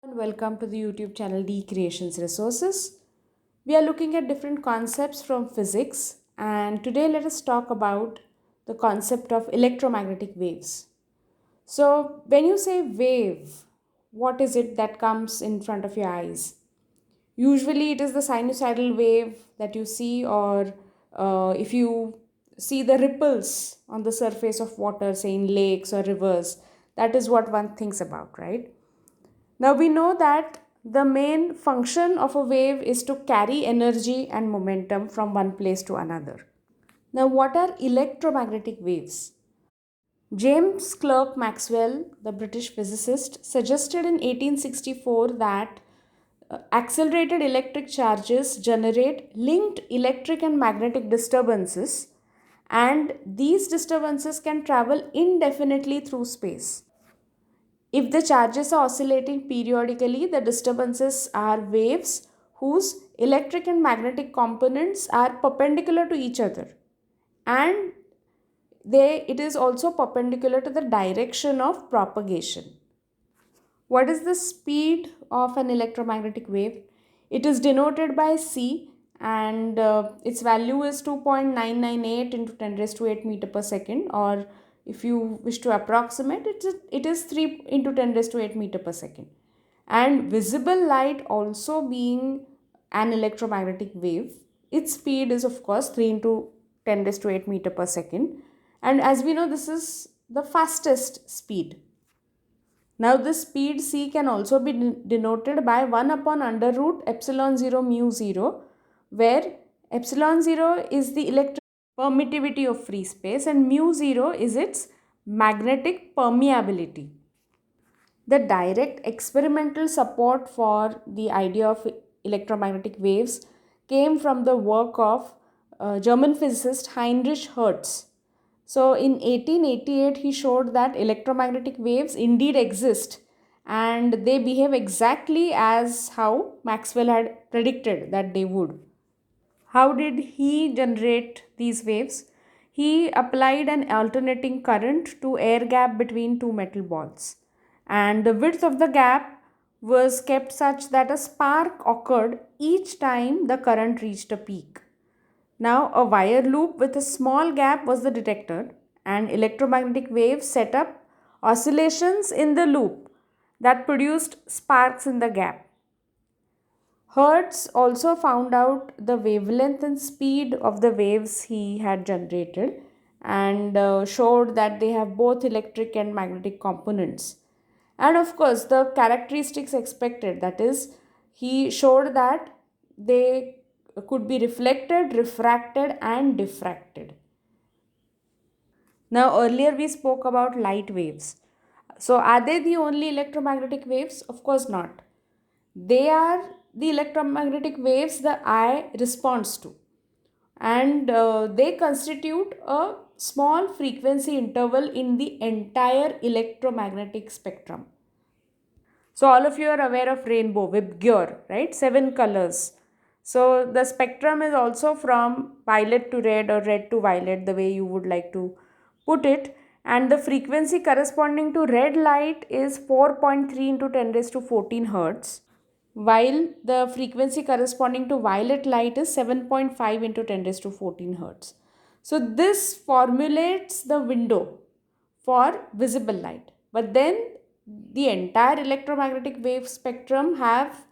And welcome to the YouTube channel D Creations Resources. We are looking at different concepts from physics, and today let us talk about the concept of electromagnetic waves. So, when you say wave, what is it that comes in front of your eyes? Usually, it is the sinusoidal wave that you see, or if you see the ripples on the surface of water, say in lakes or rivers, that is what one thinks about, right? Now we know that the main function of a wave is to carry energy and momentum from one place to another. Now, what are electromagnetic waves? James Clerk Maxwell, the British physicist, suggested in 1864 that accelerated electric charges generate linked electric and magnetic disturbances, and these disturbances can travel indefinitely through space. If the charges are oscillating periodically, the disturbances are waves whose electric and magnetic components are perpendicular to each other, and it is also perpendicular to the direction of propagation. What is the speed of an electromagnetic wave? It is denoted by C, and its value is 2.998 into 10 raised to 8 meter per second, or if you wish to approximate it is 3 into 10 raised to 8 meter per second. And visible light also being an electromagnetic wave, its speed is of course 3 into 10 raised to 8 meter per second. And as we know, this is the fastest speed. Now this speed c can also be denoted by 1 upon under root epsilon 0 mu 0, where epsilon 0 is the electric permittivity of free space and mu 0 is its magnetic permeability. The direct experimental support for the idea of electromagnetic waves came from the work of German physicist Heinrich Hertz. So in 1888, he showed that electromagnetic waves indeed exist and they behave exactly as how Maxwell had predicted that they would. How did he generate these waves? He applied an alternating current to air gap between two metal balls, and the width of the gap was kept such that a spark occurred each time the current reached a peak. Now, a wire loop with a small gap was the detector, and electromagnetic waves set up oscillations in the loop that produced sparks in the gap. Hertz also found out the wavelength and speed of the waves he had generated and showed that they have both electric and magnetic components. And of course, the characteristics expected, that is, he showed that they could be reflected, refracted, and diffracted. Now, earlier we spoke about light waves. So, are they the only electromagnetic waves? Of course not. They are the electromagnetic waves the eye responds to, and they constitute a small frequency interval in the entire electromagnetic spectrum. So all of you are aware of rainbow, Vibgyor, right? 7 colors. So the spectrum is also from violet to red or red to violet, the way you would like to put it. And the frequency corresponding to red light is 4.3 into 10 raised to 14 hertz, while the frequency corresponding to violet light is 7.5 into 10 raised to 14 hertz. So this formulates the window for visible light. But then the entire electromagnetic wave spectrum have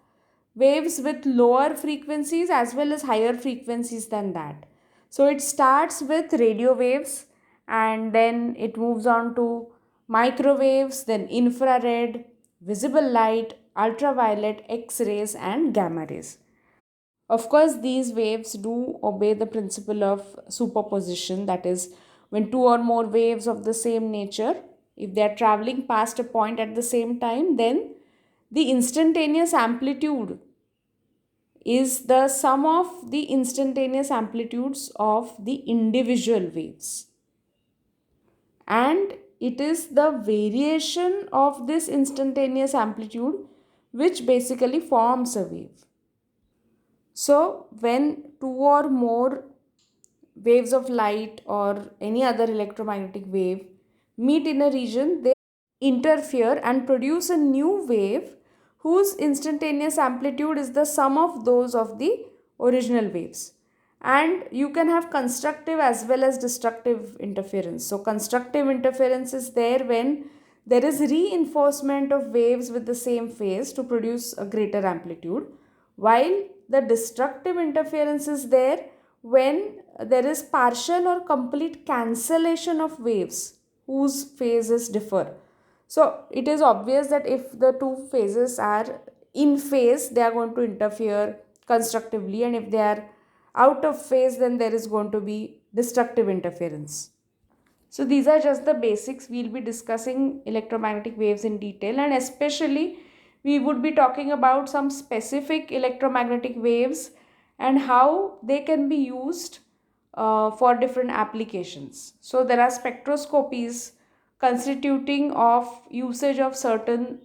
waves with lower frequencies as well as higher frequencies than that. So it starts with radio waves and then it moves on to microwaves, then infrared, visible light, ultraviolet, X rays, and gamma rays. Of course, these waves do obey the principle of superposition, that is, when two or more waves of the same nature, if they are traveling past a point at the same time, then the instantaneous amplitude is the sum of the instantaneous amplitudes of the individual waves. And it is the variation of this instantaneous amplitude which basically forms a wave. So, when two or more waves of light or any other electromagnetic wave meet in a region, they interfere and produce a new wave whose instantaneous amplitude is the sum of those of the original waves. And you can have constructive as well as destructive interference. So constructive interference is there when there is reinforcement of waves with the same phase to produce a greater amplitude, while the destructive interference is there when there is partial or complete cancellation of waves whose phases differ. So it is obvious that if the two phases are in phase, they are going to interfere constructively, and if they are out of phase, then there is going to be destructive interference. So these are just the basics. We'll be discussing electromagnetic waves in detail, and especially we would be talking about some specific electromagnetic waves and how they can be used for different applications. So there are spectroscopies constituting of usage of certain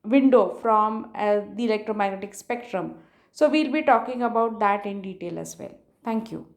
window from the electromagnetic spectrum. So we'll be talking about that in detail as well. Thank you.